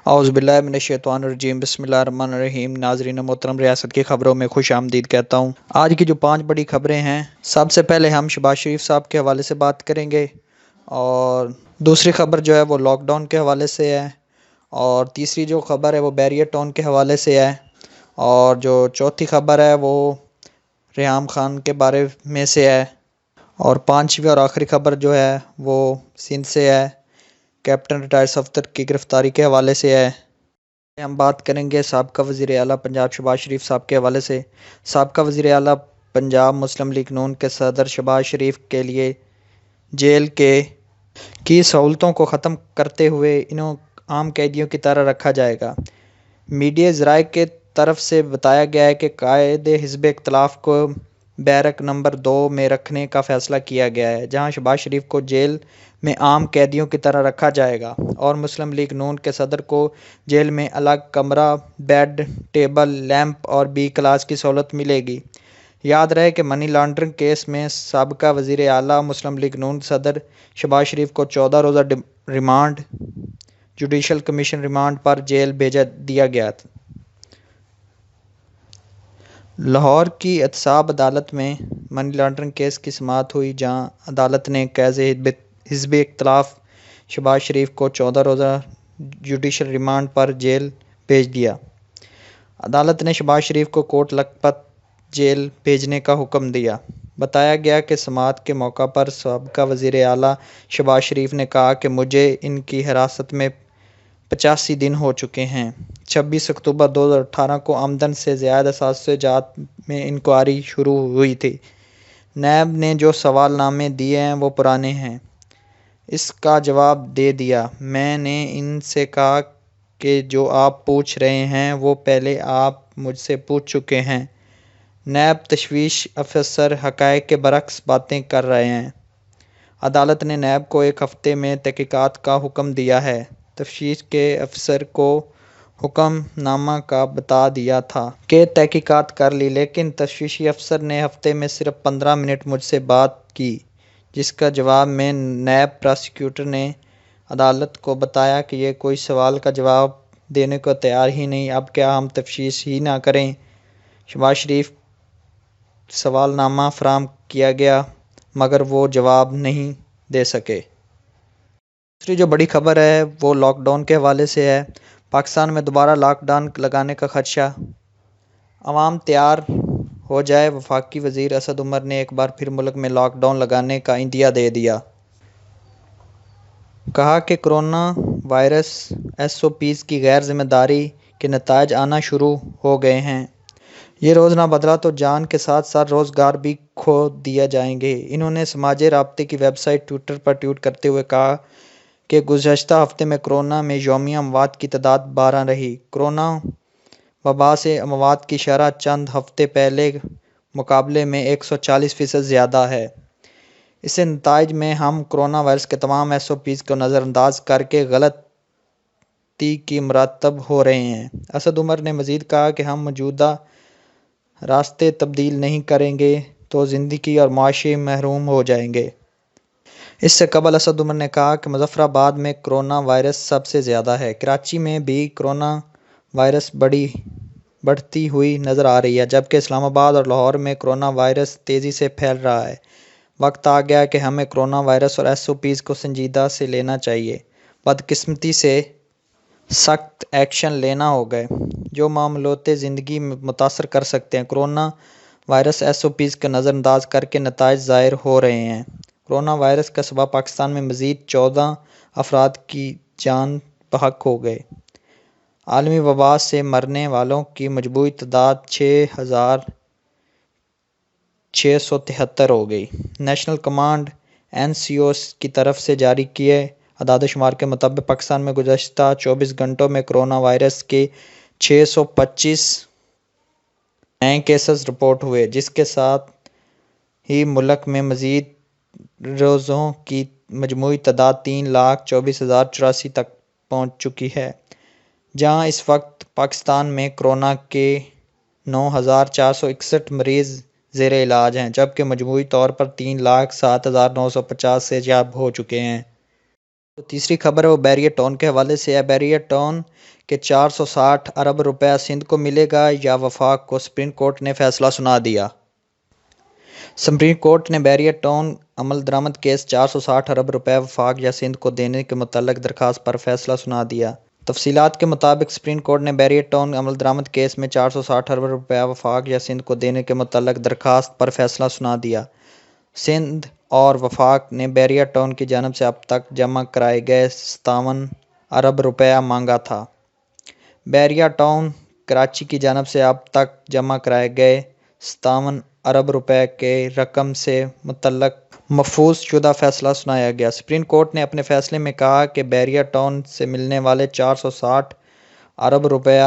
اعوذ باللہ من الشیطان الرجیم، بسم اللہ الرحمن الرحیم۔ ناظرین محترم، ریاست کی خبروں میں خوش آمدید کہتا ہوں۔ آج کی جو 5 بڑی خبریں ہیں، سب سے پہلے ہم شہباز شریف صاحب کے حوالے سے بات کریں گے، اور دوسری خبر جو ہے وہ لاک ڈاؤن کے حوالے سے ہے، اور تیسری جو خبر ہے وہ بیریئر ٹاؤن کے حوالے سے ہے، اور جو چوتھی خبر ہے وہ ریحام خان کے بارے میں سے ہے، اور 5ویں اور آخری خبر جو ہے وہ سندھ سے ہے، کیپٹن ریٹائر صفدر کی گرفتاری کے حوالے سے ہے۔ ہم بات کریں گے سابقہ وزیر اعلیٰ پنجاب شہباز شریف صاحب کے حوالے سے۔ سابقہ وزیر اعلیٰ پنجاب مسلم لیگ نون کے صدر شہباز شریف کے لیے جیل کی سہولتوں کو ختم کرتے ہوئے انہیں عام قیدیوں کی طرح رکھا جائے گا۔ میڈیا ذرائع کی طرف سے بتایا گیا ہے کہ قائد حزب اختلاف کو بیرک نمبر 2 میں رکھنے کا فیصلہ کیا گیا ہے، جہاں شہباز شریف کو جیل میں عام قیدیوں کی طرح رکھا جائے گا، اور مسلم لیگ نون کے صدر کو جیل میں الگ کمرہ، بیڈ، ٹیبل، لیمپ اور بی کلاس کی سہولت ملے گی۔ یاد رہے کہ منی لانڈرنگ کیس میں سابقہ وزیر اعلیٰ مسلم لیگ نون صدر شہباز شریف کو 14 روزہ ریمانڈ، جوڈیشل کمیشن ریمانڈ پر جیل بھیج دیا گیا تھا۔ لاہور کی احتساب عدالت میں منی لانڈرنگ کیس کی سماعت ہوئی، جہاں عدالت نے قائد حزب اختلاف شہباز شریف کو 14 روزہ جوڈیشل ریمانڈ پر جیل بھیج دیا۔ عدالت نے شہباز شریف کو کوٹ لکھپت جیل بھیجنے کا حکم دیا۔ بتایا گیا کہ سماعت کے موقع پر سابقہ وزیر اعلیٰ شہباز شریف نے کہا کہ مجھے ان کی حراست میں 85 دن ہو چکے ہیں۔ 26 اکتوبر 2018 کو آمدن سے زائد اثاثے جات میں انکوائری شروع ہوئی تھی۔ نیب نے جو سوال نامے دیے ہیں وہ پرانے ہیں، اس کا جواب دے دیا۔ میں نے ان سے کہا کہ جو آپ پوچھ رہے ہیں وہ پہلے آپ مجھ سے پوچھ چکے ہیں۔ نیب تفتیشی افسر حقائق کے برعکس باتیں کر رہے ہیں۔ عدالت نے نیب کو 1 ہفتے میں تحقیقات کا حکم دیا ہے۔ تفتیش کے افسر کو حکم نامہ کا بتا دیا تھا کہ تحقیقات کر لی، لیکن تفتیشی افسر نے ہفتے میں صرف 15 منٹ مجھ سے بات کی، جس کا جواب میں نیب پراسیکیوٹر نے عدالت کو بتایا کہ یہ کوئی سوال کا جواب دینے کو تیار ہی نہیں، اب کیا ہم تفتیش ہی نہ کریں۔ شہباز شریف سوال نامہ فراہم کیا گیا مگر وہ جواب نہیں دے سکے۔ دوسری جو بڑی خبر ہے وہ لاک ڈاؤن کے حوالے سے ہے۔ پاکستان میں دوبارہ لاک ڈاؤن لگانے کا خدشہ، عوام تیار ہو جائے۔ وفاقی وزیر اسد عمر نے ایک بار پھر ملک میں لاک ڈاؤن لگانے کا عندیہ دے دیا۔ کہا کہ corona virus S O Ps کی غیر ذمہ داری کے نتائج آنا شروع ہو گئے ہیں۔ یہ روز نہ بدلا تو جان کے ساتھ ساتھ روزگار بھی کھو دیے جائیں گے۔ انہوں نے سماجی رابطے کی ویب سائٹ ٹویٹر پر ٹویٹ کرتے ہوئے کہا کہ گزشتہ ہفتے میں کورونا میں یومیہ اموات کی تعداد 12 رہی۔ کورونا وبا سے اموات کی شرح چند ہفتے پہلے مقابلے میں 140% زیادہ ہے۔ اس نتائج میں ہم کورونا وائرس کے تمام ایس او پیز کو نظر انداز کر کے غلطی کی مرتکب ہو رہے ہیں۔ اسد عمر نے مزید کہا کہ ہم موجودہ راستے تبدیل نہیں کریں گے تو زندگی اور معاشی محروم ہو جائیں گے۔ اس سے قبل اسد عمر نے کہا کہ مظفر آباد میں کورونا وائرس سب سے زیادہ ہے۔ کراچی میں بھی کورونا وائرس بڑھتی ہوئی نظر آ رہی ہے، جبکہ اسلام آباد اور لاہور میں کورونا وائرس تیزی سے پھیل رہا ہے۔ وقت آ گیا کہ ہمیں کورونا وائرس اور ایس او پیز کو سنجیدگی سے لینا چاہیے، بدقسمتی سے سخت ایکشن لینا ہوگا جو معمولات زندگی متاثر کر سکتے ہیں۔ Corona virus S O Ps کو نظر انداز کر کے نتائج ظاہر ہو رہے ہیں۔ کورونا وائرس کا سبب پاکستان میں مزید 14 افراد کی جان بحق ہو گئی۔ عالمی وبا سے مرنے والوں کی مجموعی تعداد 6,673 ہو گئی۔ نیشنل کمانڈ این سی او کی طرف سے جاری کیے اعداد و شمار کے مطابق پاکستان میں گزشتہ 24 گھنٹوں میں کورونا وائرس کے 625 نئے کیسز رپورٹ ہوئے، جس کے ساتھ ہی ملک میں مزید مریضوں کی مجموعی تعداد 3,24,084 تک پہنچ چکی ہے، جہاں اس وقت پاکستان میں کورونا کے 9,461 مریض زیر علاج ہیں، جبکہ مجموعی طور پر 3,07,950 سے زیادہ ہو چکے ہیں۔ تو تیسری خبر ہے وہ بیریٹ ٹون کے حوالے سے ہے۔ بیریٹ ٹون کے 460 ارب روپے سندھ کو ملے گا یا وفاق کو، سپریم کورٹ نے فیصلہ سنا دیا۔ سپریم کورٹ نے بیریٹ ٹون عمل درآمد کیس 460 ارب روپے وفاق یا سندھ کو دینے کے متعلق درخواست پر فیصلہ سنا دیا۔ تفصیلات کے مطابق سپریم کورٹ نے بیریٹ ٹون عمل درآمد کیس میں 460 ارب روپے وفاق یا سندھ کو دینے کے متعلق درخواست پر فیصلہ سنا دیا۔ سندھ اور وفاق نے بیریٹ ٹون کی جانب سے اب تک جمع کرائے گئے 57 ارب روپے مانگا تھا۔ بیریٹ ٹون کراچی کی جانب سے اب تک جمع کرائے گئے 57 ارب روپے کے رقم سے متعلق محفوظ شدہ فیصلہ سنایا گیا۔ سپریم کورٹ نے اپنے فیصلے میں کہا کہ بیریٹ ٹون سے ملنے والے 460 ارب روپے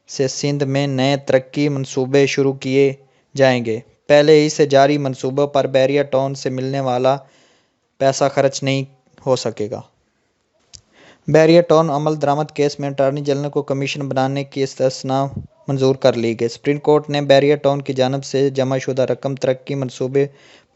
سے سندھ میں نئے ترقی منصوبے شروع کیے جائیں گے۔ پہلے ہی سے جاری منصوبوں پر بیریٹ ٹون سے ملنے والا پیسہ خرچ نہیں ہو سکے گا۔ بیریٹ ٹون عمل درآمد کیس میں اٹارنی جنرل کو کمیشن بنانے کی استثنا منظور کر لی گئی۔ سپریم کورٹ نے بیریٹ ٹون کی جانب سے جمع شدہ رقم ترقی منصوبے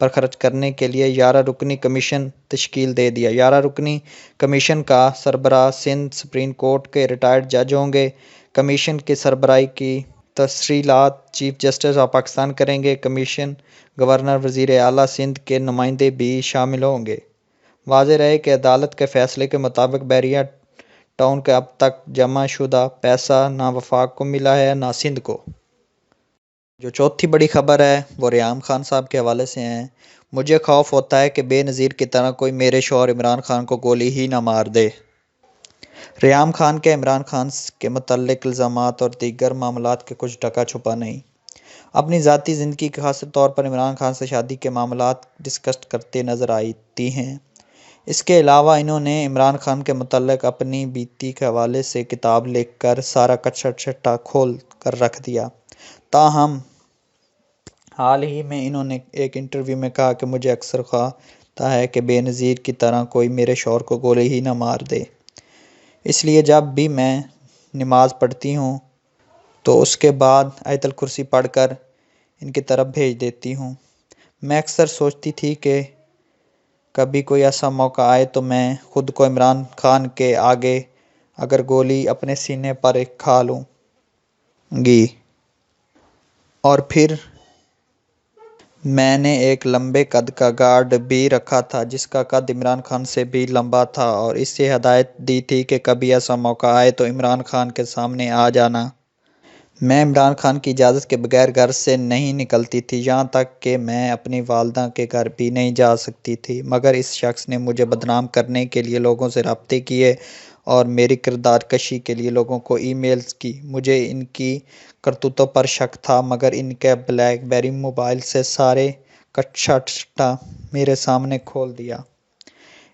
پر خرچ کرنے کے لیے 11 رکنی کمیشن تشکیل دے دیا۔ 11 رکنی کمیشن کا سربراہ سندھ سپریم کورٹ کے ریٹائرڈ جج ہوں گے۔ کمیشن کی سربراہی کی تفصیلات چیف جسٹس آف پاکستان کریں گے۔ کمیشن گورنر، وزیر اعلیٰ سندھ کے نمائندے بھی شامل ہوں گے۔ واضح رہے کہ عدالت کے فیصلے کے مطابق بیریٹ ٹون کا اب تک جمع شدہ پیسہ نہ وفاق کو ملا ہے نہ سندھ کو۔ جو چوتھی بڑی خبر ہے وہ ریحام خان صاحب کے حوالے سے ہے۔ مجھے خوف ہوتا ہے کہ بے نظیر کی طرح کوئی میرے شوہر عمران خان کو گولی ہی نہ مار دے۔ ریحام خان کے عمران خان کے متعلق الزامات اور دیگر معاملات کے کچھ ڈھکا چھپا نہیں۔ اپنی ذاتی زندگی کے خاص طور پر عمران خان سے شادی کے معاملات ڈسکس کرتے نظر آتی ہیں۔ اس کے علاوہ انہوں نے عمران خان کے متعلق اپنی بیتی کے حوالے سے کتاب لکھ کر سارا کچا چٹا کھول کر رکھ دیا۔ تاہم حال ہی میں انہوں نے ایک انٹرویو میں کہا کہ مجھے اکثر خواہ ہوتا ہے کہ بے نظیر کی طرح کوئی میرے شوہر کو گولی ہی نہ مار دے، اس لیے جب بھی میں نماز پڑھتی ہوں تو اس کے بعد آیت الکرسی پڑھ کر ان کی طرف بھیج دیتی ہوں۔ میں اکثر سوچتی تھی کہ کبھی کوئی ایسا موقع آئے تو میں خود کو عمران خان کے آگے اگر گولی اپنے سینے پر کھا لوں گی۔ اور پھر میں نے ایک لمبے قد کا گارڈ بھی رکھا تھا جس کا قد عمران خان سے بھی لمبا تھا اور اسے ہدایت دی تھی کہ کبھی ایسا موقع آئے تو عمران خان کے سامنے آ جانا۔ میں عمران خان کی اجازت کے بغیر گھر سے نہیں نکلتی تھی، یہاں تک کہ میں اپنی والدہ کے گھر بھی نہیں جا سکتی تھی، مگر اس شخص نے مجھے بدنام کرنے کے لیے لوگوں سے رابطے کیے اور میری کردار کشی کے لیے لوگوں کو ای میلز کی۔ مجھے ان کی کرتوتوں پر شک تھا، مگر ان کے بلیک بیری موبائل سے سارے کچا چٹا میرے سامنے کھول دیا۔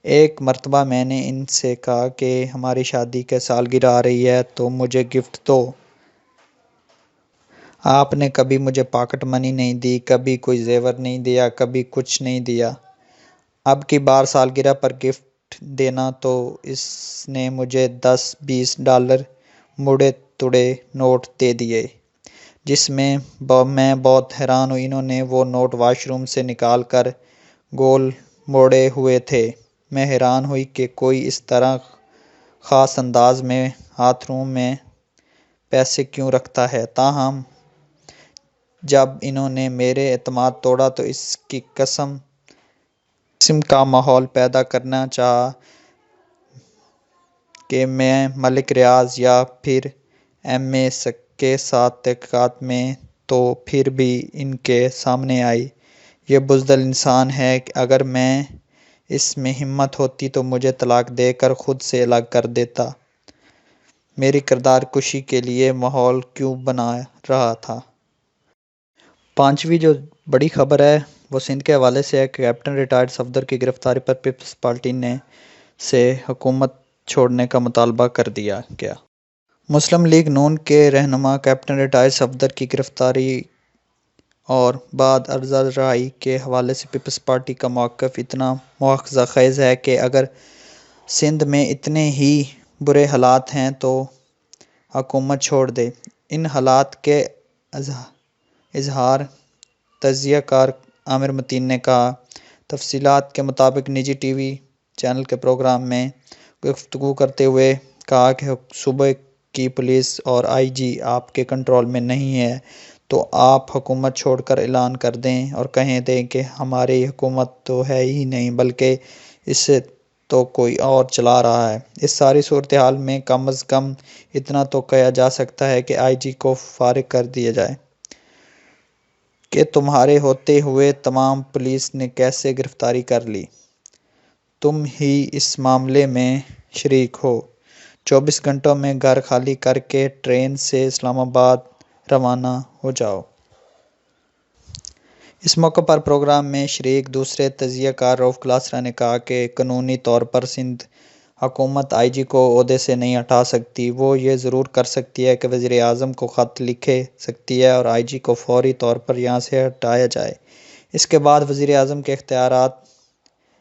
ایک مرتبہ میں نے ان سے کہا کہ ہماری شادی کی سالگرہ آ رہی ہے تو مجھے گفٹ دو۔ آپ نے کبھی مجھے پاکٹ منی نہیں دی، کبھی کوئی زیور نہیں دیا، کبھی کچھ نہیں دیا۔ اب کی بار سالگرہ پر گفٹ دینا تو اس نے مجھے $10-20 مڑے توڑے نوٹ دے دیے، جس میں میں بہت حیران ہوئی۔ انہوں نے وہ نوٹ واش روم سے نکال کر گول موڑے ہوئے تھے۔ میں حیران ہوئی کہ کوئی اس طرح خاص انداز میں ہاتھوں میں پیسے کیوں رکھتا ہے۔ تاہم جب انہوں نے میرے اعتماد توڑا تو اس قسم کا ماحول پیدا کرنا چاہا کہ میں ملک ریاض یا پھر ایم اے کے ساتھ تحقیقات میں تو پھر بھی ان کے سامنے آئی۔ یہ بزدل انسان ہے، اگر میں اس میں ہمت ہوتی تو مجھے طلاق دے کر خود سے الگ کر دیتا۔ میری کردار کشی کے لیے ماحول کیوں بنا رہا تھا۔ پانچویں جو بڑی خبر ہے وہ سندھ کے حوالے سے ہے کہ کیپٹن ریٹائرڈ صفدر کی گرفتاری پر پیپلز پارٹی نے سے حکومت چھوڑنے کا مطالبہ کر دیا گیا۔ مسلم لیگ نون کے رہنما کیپٹن ریٹائرڈ صفدر کی گرفتاری اور بعد ازاں رہائی کے حوالے سے پیپلز پارٹی کا موقف اتنا مواخذہ خیز ہے کہ اگر سندھ میں اتنے ہی برے حالات ہیں تو حکومت چھوڑ دے۔ ان حالات کے اظہار تجزیہ کار عامر متین نے کہا۔ تفصیلات کے مطابق نجی ٹی وی چینل کے پروگرام میں گفتگو کرتے ہوئے کہا کہ صوبے کی پولیس اور آئی جی آپ کے کنٹرول میں نہیں ہے، تو آپ حکومت چھوڑ کر اعلان کر دیں اور کہہ دیں کہ ہماری حکومت تو ہے ہی نہیں بلکہ اسے تو کوئی اور چلا رہا ہے۔ اس ساری صورتحال میں کم از کم اتنا تو کہا جا سکتا ہے کہ آئی جی کو فارغ کر دیا جائے کہ تمہارے ہوتے ہوئے تمام پولیس نے کیسے گرفتاری کر لی؟ تم ہی اس معاملے میں شریک ہو۔ 24 گھنٹوں میں گھر خالی کر کے ٹرین سے اسلام آباد روانہ ہو جاؤ۔ اس موقع پر پروگرام میں شریک دوسرے تجزیہ کار رؤف کلاسرا نے کہا کہ قانونی طور پر سندھ حکومت آئی جی کو عہدے سے نہیں ہٹا سکتی، وہ یہ ضرور کر سکتی ہے کہ وزیر اعظم کو خط لکھے سکتی ہے اور آئی جی کو فوری طور پر یہاں سے ہٹایا جائے۔ اس کے بعد وزیر اعظم کے اختیارات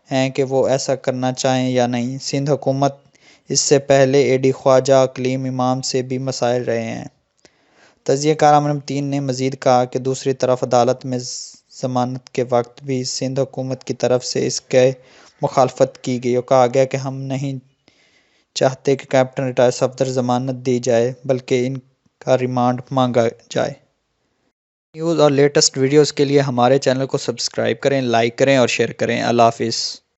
ہیں کہ وہ ایسا کرنا چاہیں یا نہیں۔ سندھ حکومت اس سے پہلے اے ڈی خواجہ کلیم امام سے بھی مسائل رہے ہیں۔ تجزیہ کار امن الدین نے مزید کہا کہ دوسری طرف عدالت میں ضمانت کے وقت بھی سندھ حکومت کی طرف سے اس کی مخالفت کی گئی اور کہا گیا کہ ہم نہیں چاہتے کہ کیپٹن ریٹائر صفدر ضمانت دی جائے بلکہ ان کا ریمانڈ مانگا جائے۔ نیوز اور لیٹسٹ ویڈیوز کے لیے ہمارے چینل کو سبسکرائب کریں، لائک کریں اور شیئر کریں۔ اللہ حافظ۔